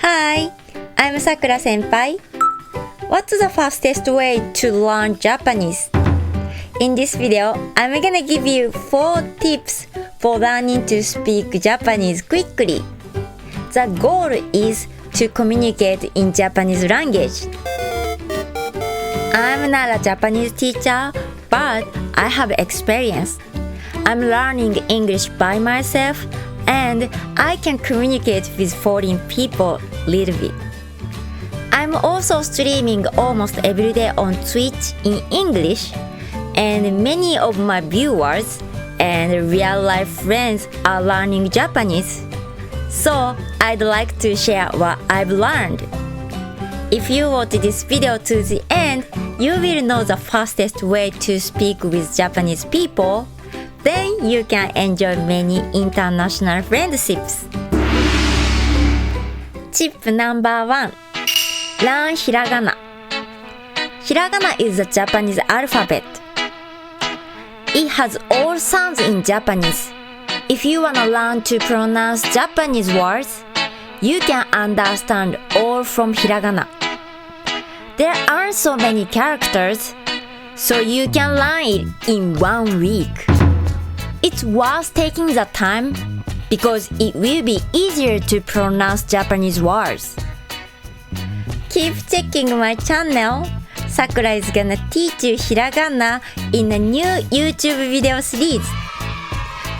Hi, I'm SAKURA senpai. What's the fastest way to learn Japanese? In this video, I'm gonna give you 4 tips for learning to speak Japanese quickly. The goal is to communicate in Japanese language. I'm not a Japanese teacher, but I have experience. I'm learning English by myself, and I can communicate with foreign people a little bit. I'm also streaming almost every day on Twitch in English, and many of my viewers and real-life friends are learning Japanese. So I'd like to share what I've learned. If you watch this video to the end, you will know the fastest way to speak with Japanese people. Then you can enjoy many international friendships. Tip number 1. Learn Hiragana. Hiragana is the Japanese alphabet. It has all sounds in Japanese. If you wanna learn to pronounce Japanese words, you can understand all from Hiragana. There aren't so many characters, so you can learn it in 1 week. It's worth taking the time because it will be easier to pronounce Japanese words. Keep checking my channel. Sakura is gonna teach you Hiragana in a new YouTube video series.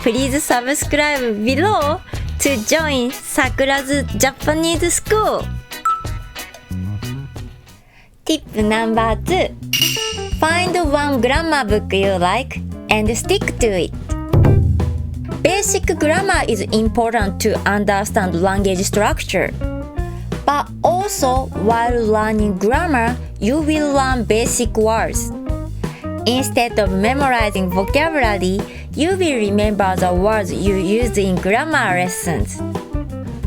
Please subscribe below to join Sakura's Japanese school. Tip number 2. Find one grammar book you like and stick to it. Basic grammar is important to understand language structure. But also, while learning grammar, you will learn basic words. Instead of memorizing vocabulary, you will remember the words you used in grammar lessons.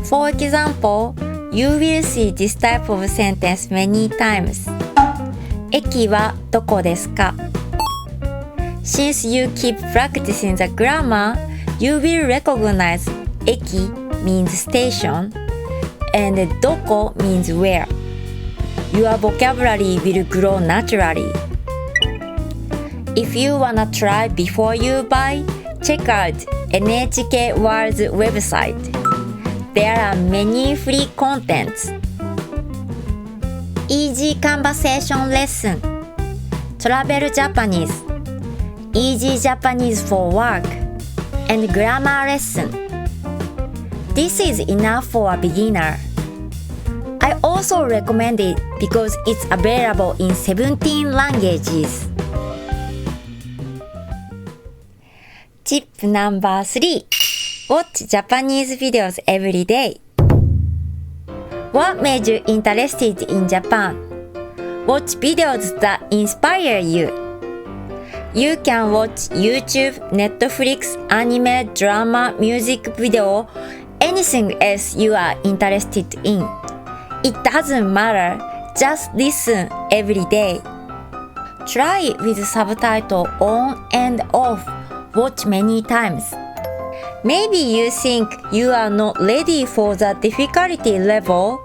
For example, you will see this type of sentence many times. 駅はどこですか? Since you keep practicing the grammar, you will recognize 駅 means station and どこ means where. Your vocabulary will grow naturally. If you wanna try before you buy, check out NHK World's website. There are many free contents. Easy conversation lesson, Travel Japanese, Easy Japanese for work, and grammar lesson. This is enough for a beginner. I also recommend it because it's available in 17 languages. Tip number 3. Watch Japanese videos every day. What made you interested in Japan? Watch videos that inspire you. You can watch YouTube, Netflix, anime, drama, music video, anything else you are interested in. It doesn't matter, just listen every day. Try it with subtitle on and off. Watch many times. Maybe you think you are not ready for the difficulty level,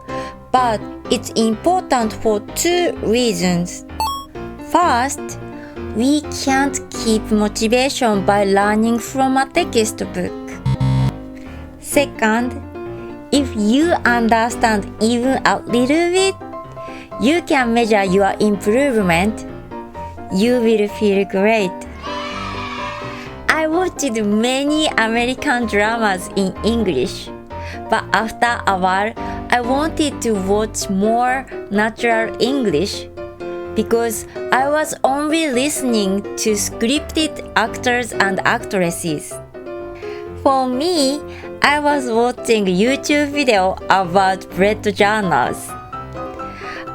but it's important for 2 reasons. First, we can't keep motivation by learning from a textbook. Second, if you understand even a little bit, you can measure your improvement. You will feel great. I watched many American dramas in English, but after a while, I wanted to watch more natural English because I was only listening to scripted actors and actresses. For me, I was watching YouTube video about bread journals.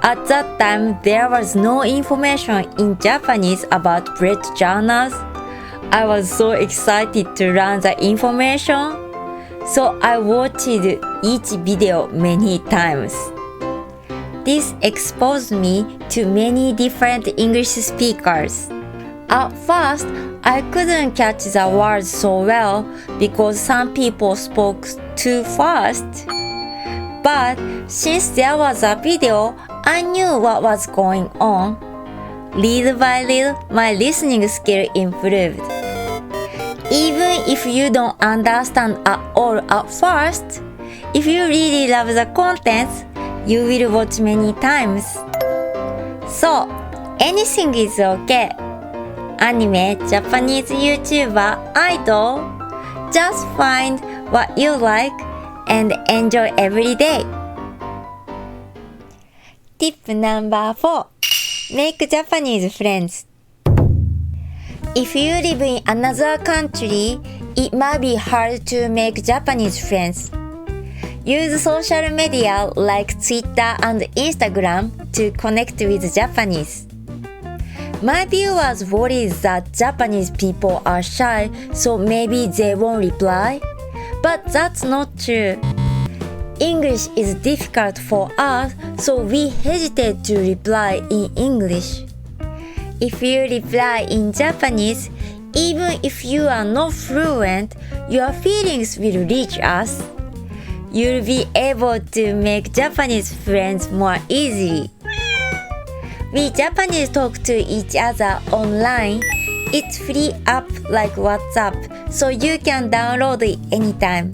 At that time, there was no information in Japanese about bread journals. I was so excited to learn the information, so I watched each video many times. This exposed me to many different English speakers. At first, I couldn't catch the words so well because some people spoke too fast. But since there was a video, I knew what was going on. Little by little, my listening skill improved. Even if you don't understand at all at first, if you really love the contents, you will watch many times. So, anything is okay. Anime, Japanese YouTuber, idol, just find what you like and enjoy every day. Tip number 4. Make Japanese friends. If you live in another country, it might be hard to make Japanese friends. Use social media like Twitter and Instagram to connect with Japanese. My viewers worry that Japanese people are shy, so maybe they won't reply. But that's not true. English is difficult for us, so we hesitate to reply in English. If you reply in Japanese, even if you are not fluent, your feelings will reach us. You'll be able to make Japanese friends more easily. We Japanese talk to each other online. It's free app like WhatsApp, so you can download it anytime.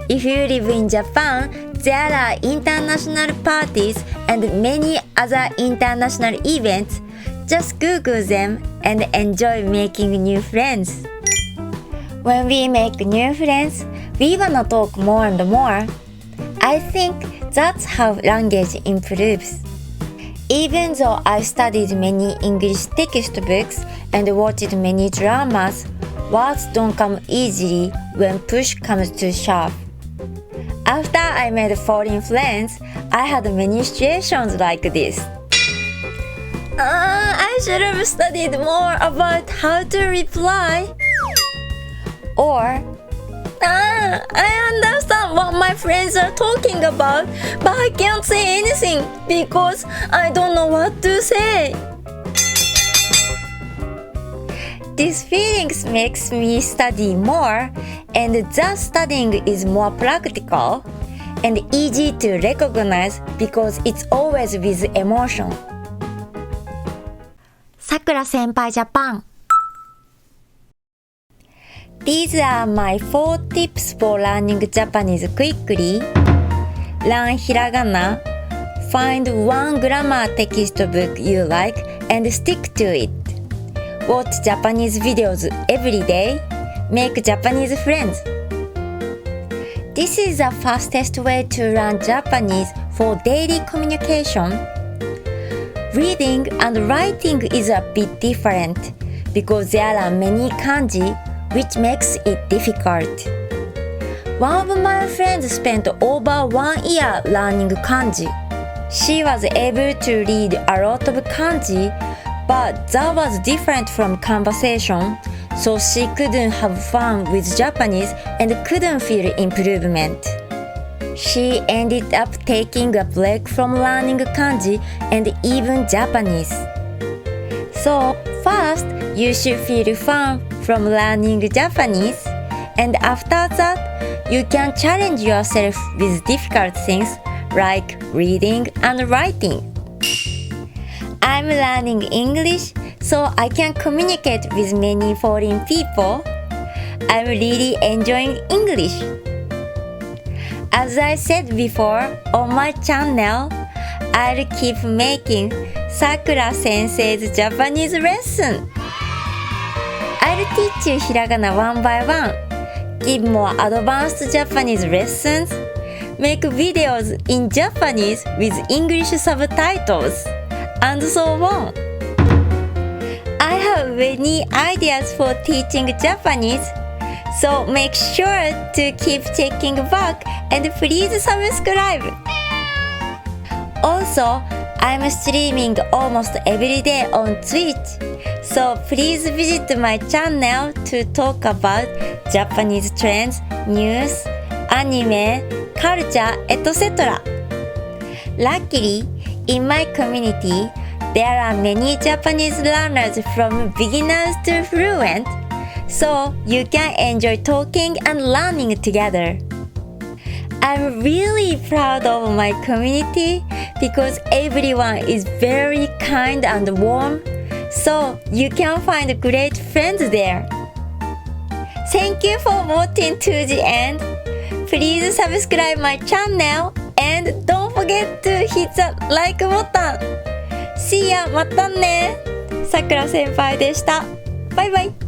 If you live in Japan, there are international parties and many other international events. Just Google them and enjoy making new friends. When we make new friends, we wanna talk more and more. I think that's how language improves. Even though I studied many English textbooks and watched many dramas, words don't come easily when push comes to shove. After I made foreign friends, I had many situations like this. I should have studied more about how to reply. Or, I understand what my friends are talking about, but I can't say anything because I don't know what to say. These feelings makes me study more, and that studying is more practical and easy to recognize because it's always with emotion. SAKURA senpai Japan. These are my 4 tips for learning Japanese quickly. Learn hiragana. Find one grammar textbook you like and stick to it. Watch Japanese videos every day. Make Japanese friends. This is the fastest way to learn Japanese for daily communication. Reading and writing is a bit different because there are many kanji, which makes it difficult. One of my friends spent over 1 year learning kanji. She was able to read a lot of kanji, but that was different from conversation, so she couldn't have fun with Japanese and couldn't feel improvement. She ended up taking a break from learning kanji and even Japanese. So first, you should feel fun from learning Japanese, and after that, you can challenge yourself with difficult things like reading and writing. I'm learning English so I can communicate with many foreign people. I'm really enjoying English. As I said before, on my channel, I'll keep making Sakura Sensei's Japanese lesson. I'll teach you hiragana one by one, give more advanced Japanese lessons, make videos in Japanese with English subtitles, and so on. I have many ideas for teaching Japanese, so make sure to keep checking back and please subscribe. Also, I'm streaming almost every day on Twitch, so please visit my channel to talk about Japanese trends, news, anime, culture, etc. Luckily, in my community, there are many Japanese learners from beginners to fluent, so you can enjoy talking and learning together. I'm really proud of my community because everyone is very kind and warm, so you can find great friends there. Thank you for watching to the end. Please subscribe my channel and don't forget to hit the like button. See ya, またね。さくら先輩でした。バイバイ。